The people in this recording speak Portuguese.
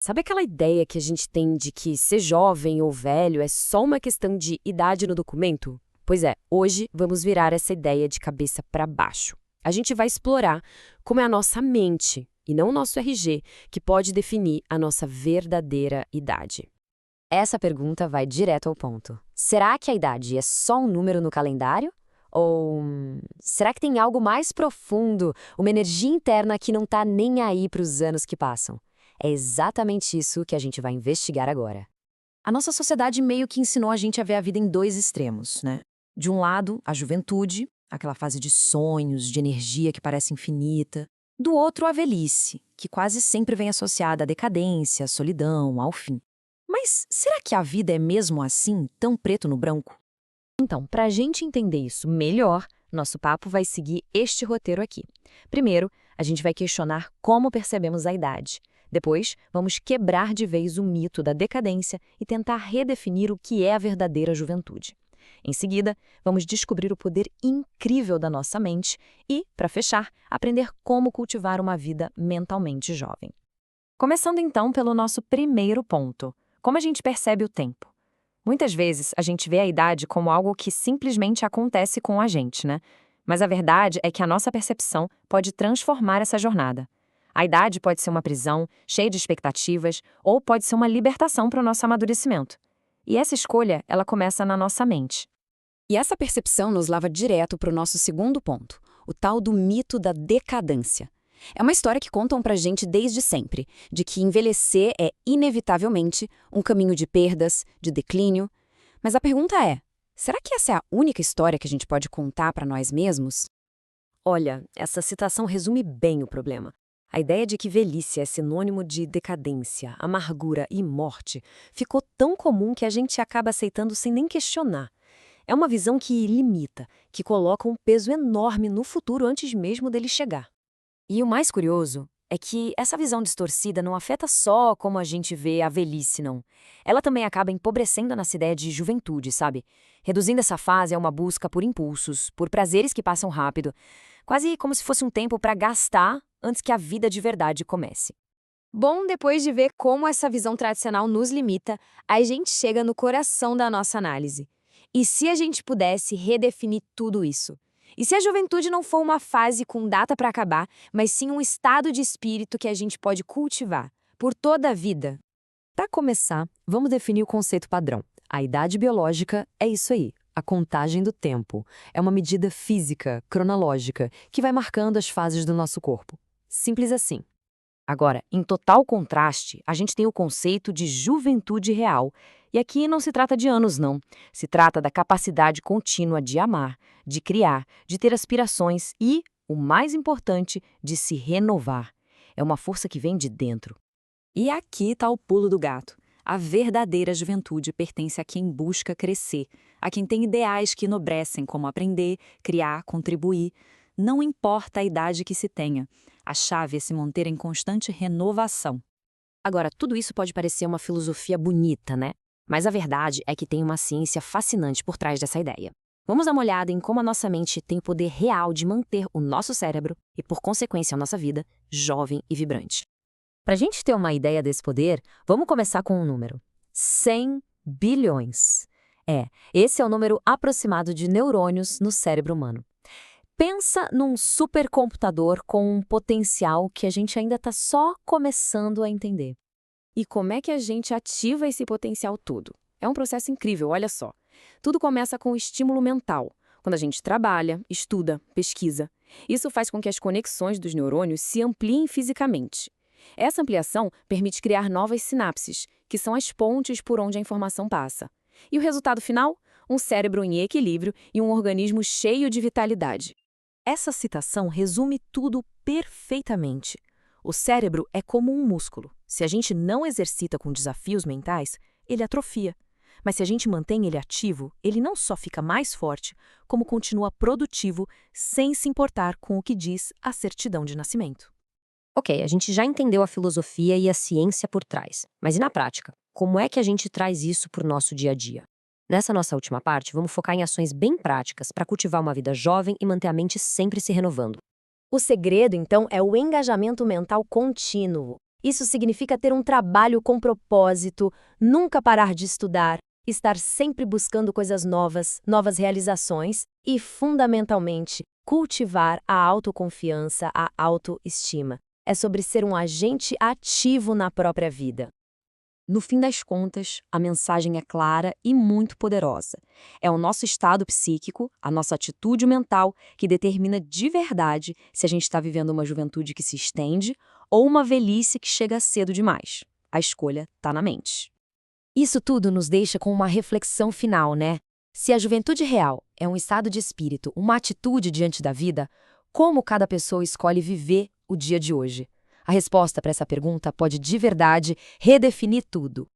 Sabe aquela ideia que a gente tem de que ser jovem ou velho é só uma questão de idade no documento? Pois é, hoje vamos virar essa ideia de cabeça para baixo. A gente vai explorar como é a nossa mente, e não o nosso RG, que pode definir a nossa verdadeira idade. Essa pergunta vai direto ao ponto. Será que a idade é só um número no calendário? Ou será que tem algo mais profundo, uma energia interna que não está nem aí para os anos que passam? É exatamente isso que a gente vai investigar agora. A nossa sociedade meio que ensinou a gente a ver a vida em dois extremos, né? De um lado, a juventude, aquela fase de sonhos, de energia que parece infinita. Do outro, a velhice, que quase sempre vem associada à decadência, à solidão, ao fim. Mas será que a vida é mesmo assim, tão preto no branco? Então, para a gente entender isso melhor, nosso papo vai seguir este roteiro aqui. Primeiro, a gente vai questionar como percebemos a idade. Depois, vamos quebrar de vez o mito da decadência e tentar redefinir o que é a verdadeira juventude. Em seguida, vamos descobrir o poder incrível da nossa mente e, para fechar, aprender como cultivar uma vida mentalmente jovem. Começando então pelo nosso primeiro ponto: como a gente percebe o tempo? Muitas vezes a gente vê a idade como algo que simplesmente acontece com a gente, né? Mas a verdade é que a nossa percepção pode transformar essa jornada. A idade pode ser uma prisão, cheia de expectativas, ou pode ser uma libertação para o nosso amadurecimento. E essa escolha, ela começa na nossa mente. E essa percepção nos leva direto para o nosso segundo ponto, o tal do mito da decadência. É uma história que contam pra gente desde sempre, de que envelhecer é, inevitavelmente, um caminho de perdas, de declínio. Mas a pergunta é, será que essa é a única história que a gente pode contar para nós mesmos? Olha, essa citação resume bem o problema. A ideia de que velhice é sinônimo de decadência, amargura e morte ficou tão comum que a gente acaba aceitando sem nem questionar. É uma visão que limita, que coloca um peso enorme no futuro antes mesmo dele chegar. E o mais curioso é que essa visão distorcida não afeta só como a gente vê a velhice, não. Ela também acaba empobrecendo a nossa ideia de juventude, sabe? Reduzindo essa fase a uma busca por impulsos, por prazeres que passam rápido, quase como se fosse um tempo para gastar antes que a vida de verdade comece. Bom, depois de ver como essa visão tradicional nos limita, a gente chega no coração da nossa análise. E se a gente pudesse redefinir tudo isso? E se a juventude não for uma fase com data para acabar, mas sim um estado de espírito que a gente pode cultivar por toda a vida? Para começar, vamos definir o conceito padrão. A idade biológica é isso aí, a contagem do tempo. É uma medida física, cronológica, que vai marcando as fases do nosso corpo. Simples assim. Agora, em total contraste, a gente tem o conceito de juventude real. E aqui não se trata de anos, não. Se trata da capacidade contínua de amar, de criar, de ter aspirações e, o mais importante, de se renovar. É uma força que vem de dentro. E aqui está o pulo do gato. A verdadeira juventude pertence a quem busca crescer, a quem tem ideais que enobrecem, como aprender, criar, contribuir. Não importa a idade que se tenha. A chave é se manter em constante renovação. Agora, tudo isso pode parecer uma filosofia bonita, né? Mas a verdade é que tem uma ciência fascinante por trás dessa ideia. Vamos dar uma olhada em como a nossa mente tem o poder real de manter o nosso cérebro e, por consequência, a nossa vida jovem e vibrante. Para a gente ter uma ideia desse poder, vamos começar com um número: 100 bilhões. Esse é o número aproximado de neurônios no cérebro humano. Pensa num supercomputador com um potencial que a gente ainda está só começando a entender. E como é que a gente ativa esse potencial todo? É um processo incrível, olha só. Tudo começa com o estímulo mental, quando a gente trabalha, estuda, pesquisa. Isso faz com que as conexões dos neurônios se ampliem fisicamente. Essa ampliação permite criar novas sinapses, que são as pontes por onde a informação passa. E o resultado final? Um cérebro em equilíbrio e um organismo cheio de vitalidade. Essa citação resume tudo perfeitamente. O cérebro é como um músculo. Se a gente não exercita com desafios mentais, ele atrofia. Mas se a gente mantém ele ativo, ele não só fica mais forte, como continua produtivo sem se importar com o que diz a certidão de nascimento. Ok, a gente já entendeu a filosofia e a ciência por trás. Mas e na prática? Como é que a gente traz isso para o nosso dia a dia? Nessa nossa última parte, vamos focar em ações bem práticas para cultivar uma vida jovem e manter a mente sempre se renovando. O segredo, então, é o engajamento mental contínuo. Isso significa ter um trabalho com propósito, nunca parar de estudar, estar sempre buscando coisas novas, novas realizações e, fundamentalmente, cultivar a autoconfiança, a autoestima. É sobre ser um agente ativo na própria vida. No fim das contas, a mensagem é clara e muito poderosa. É o nosso estado psíquico, a nossa atitude mental, que determina de verdade se a gente está vivendo uma juventude que se estende ou uma velhice que chega cedo demais. A escolha está na mente. Isso tudo nos deixa com uma reflexão final, né? Se a juventude real é um estado de espírito, uma atitude diante da vida, como cada pessoa escolhe viver o dia de hoje? A resposta para essa pergunta pode de verdade redefinir tudo.